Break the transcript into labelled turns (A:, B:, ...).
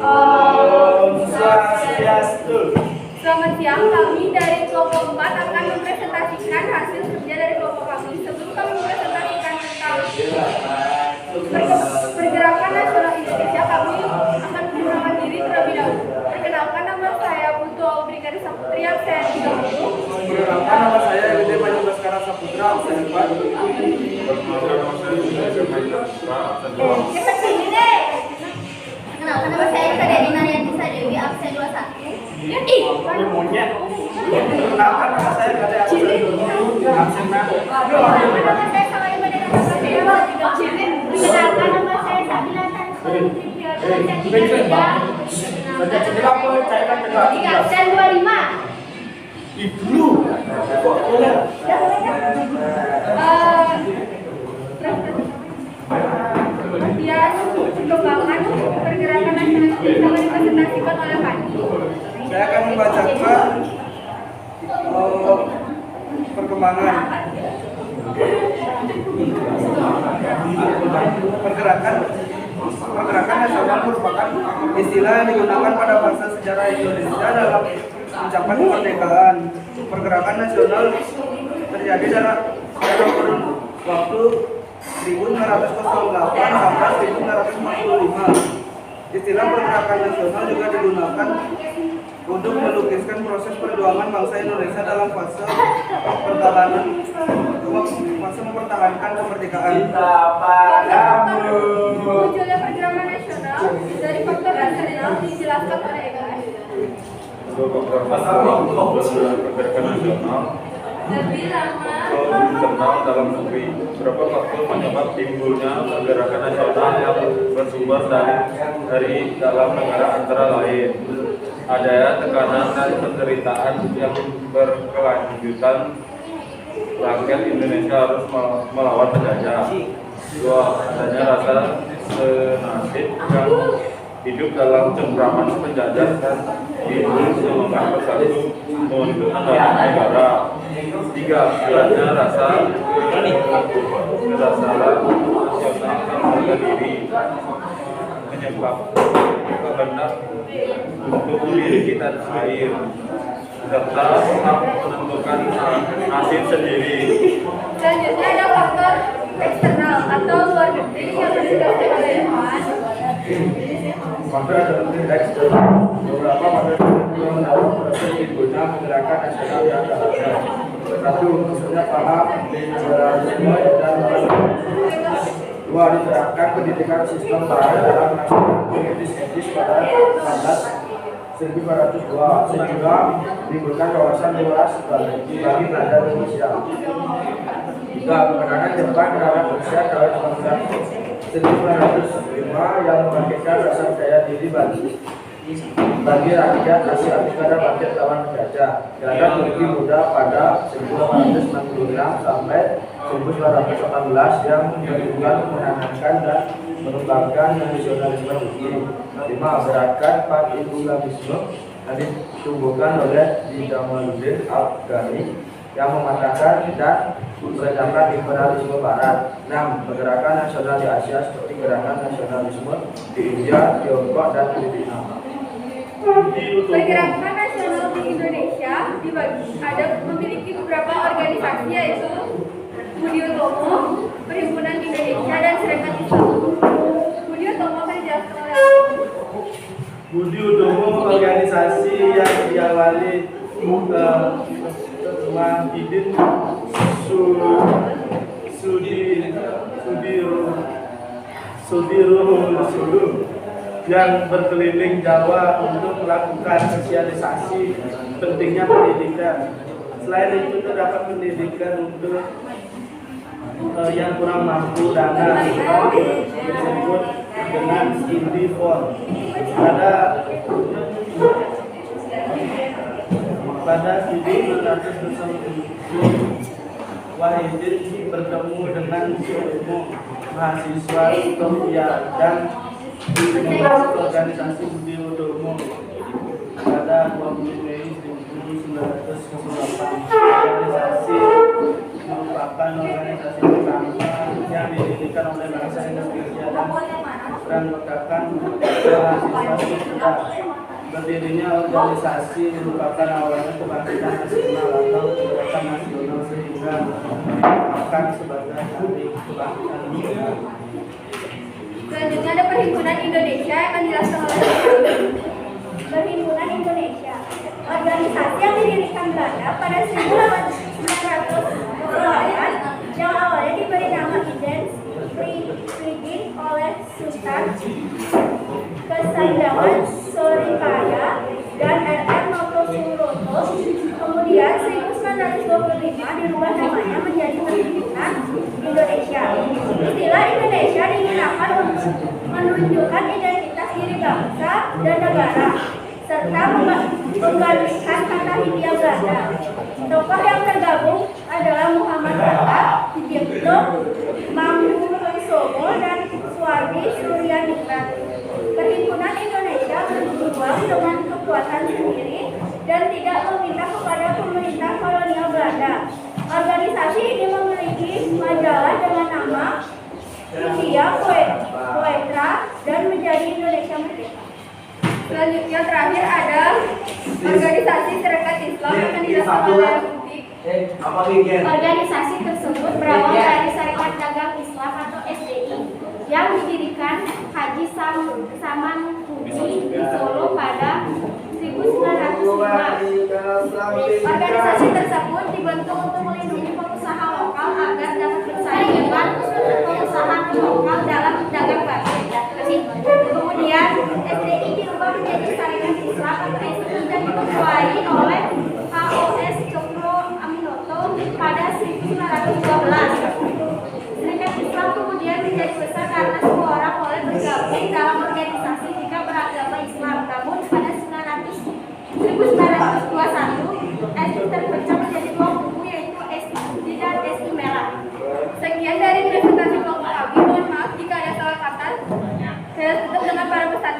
A: Om Swastiastu.
B: Selamat siang, kami dari kelompok 4 akan mempresentasikan hasil kerja dari kelompok kami. Sebelum kami mempresentasikan tentang pergerakan nasional Indonesia, kami akan memperkenalkan diri terlebih dahulu. Perkenalkan, nama saya Putu Brigadir Saputri, absen 30.
A: Perkenalkan, nama saya Gede Panji Baskara Saputra, absen 4.
B: Cepat sini deh. Perkenalkan, nama saya Kadeni Naryanti Sadewi, absen 21.
A: Monyet. Perkenalkan, nama saya Gede absen 27, absen 6.
B: Nama saya Salai Badana Sadewi, absen 3. Perkenalkan, nama saya Sabila Tan Putri, absen 3. Absen 25.
A: Ibu.
B: Kemudian perkembangan pergerakan nasional Indonesia dipresentasikan oleh Panji.
A: Saya akan membacakan perkembangan pergerakan nasional merupakan istilah yang digunakan pada masa sejarah Indonesia dalam mencapai kemerdekaan. Pergerakan nasional terjadi dalam kurun waktu 1908 sampai 1945. Istilah pergerakan nasional juga digunakan untuk melukiskan proses perjuangan bangsa Indonesia dalam fase mempertahankan kemerdekaan.
B: Munculnya pergerakan nasional dari faktor eksternal dijelaskan oleh Egan.
C: Pergerakan nasional
B: Lebih lama
C: internal dalam negeri. Beberapa faktor penyebab timbulnya pergerakan nasional yang bersumber dari dalam negara antara lain adanya tekanan dan penderitaan yang berkelanjutan. Rakyat Indonesia harus melawan penjajah. 2. Adanya rasa senasib yang hidup dalam cengkraman penjajah dan ingin semangat bersatu untuk negara. 3. Adanya rasa kedasaran nasional harga diri menyebabkan kehendak untuk memiliki tanah air serta hak menentukan nasib sendiri.
B: selanjutnya ada faktor eksternal atau luar negeri yang dijelaskan oleh Evan.
A: Faktor eksternal. Beberapa faktor yang mendorong proses timbulnya pergerakan nasional yang ada. 1. Maksudnya paham liberalisme dan nasionalisme. 2. Diterapkan pendidikan sistem barat dalam nasional etis pada 1902 sehingga menimbulkan wawasan luas bagi pelajar Indonesia. 3. Kemenangan Jepang terhadap Rusia tahun 1905 yang membangkitkan rasa percaya diri bagi rakyat Asia Afrika dan rakyat lawan penjajah. Gerakan Turki Muda pada 1996 sampai 1918 yang bertujuan menanamkan dan mengembangkan nasionalisme Turki. 5. Gerakan Pan-Islamisme yang ditumbuhkan oleh Jamaluddin Afghani yang mematahkan dan meredakan imperialisme Barat. 6. Pergerakan nasional di Asia seperti gerakan nasionalisme di India, Tiongkok, dan Filipina.
B: Pergerakan nasional di Indonesia memiliki beberapa organisasi, yaitu Budi Utomo, Perhimpunan Indonesia, dan Serikat Islam. Budi Utomo akan dijelaskan oleh
A: Budi Utomo organisasi yang diawali Wahidin Sudirohulu yang berkeliling Jawa untuk melakukan sosialisasi pentingnya pendidikan. Selain itu terdapat pendidikan untuk yang kurang mampu dana disebut dengan Indifon. Pada 1990 Wahidin bertemu dengan sekelompok mahasiswa Utopia dan organisasi Budi Utomo pada 20 Mei 1998. Organisasi merupakan organisasi pertama yang didirikan oleh bangsa Indonesia dan dan letakkan mahasiswa kita. Berdirinya organisasi merupakan awalnya kebangkitan nasional atau gerakan nasional sehingga akan sebagai hari kebangkitan nasional.
B: Selanjutnya ada Perhimpunan Indonesia yang akan dijelaskan oleh Perhimpunan Indonesia. Organisasi yang didirikan Belanda pada 1898 yang awalnya diberi nama Indens Frigin oleh Sultan Kesayangan Sorikaya dan R.M. Notosuroto. Kemudian 1925 dirubah namanya menjadi Perhimpunan Indonesia. Istilah Indonesia digunakan untuk menunjukkan identitas diri bangsa dan negara serta menggantikan kata Hindia Belanda. Tokoh yang tergabung adalah Muhammad Hatta, Sucipto, Mangunkusumo, dan Suwardi Suryaningrat. Perhimpunan Indonesia berjuang dengan kekuatan sendiri dan tidak meminta kepada pemerintah kolonial Belanda. Organisasi ini memiliki majalah dengan nama India Poetra dan menjadi Indonesia Merdeka. Selanjutnya terakhir ada Organisasi Serikat Islam yang akan dijelaskan oleh Budi.
D: Organisasi tersebut berawal dari Serikat Dagang Islam atau SDI yang didirikan Haji Samanhudi di Solo pada 1905.
B: Organisasi tersebut dibentuk untuk melindungi pengusaha lokal agar dapat bersaing dengan pengusaha lokal dalam dagang batu. Kemudian SDI dirubah menjadi Serikat Islam atau SI dan diketuai oleh HOS Cokro Aminoto pada 1912. Serikat Islam kemudian menjadi besar karena semua orang boleh bergabung dalam organisasi jika beragama Islam. Namun pada 1921 SI terpecah menjadi dua kubu yaitu SI dan SI Merah. Sekian dari presentasi kelompok kami. Mohon maaf jika ada salah kata. Saya tutup dengan para pesan.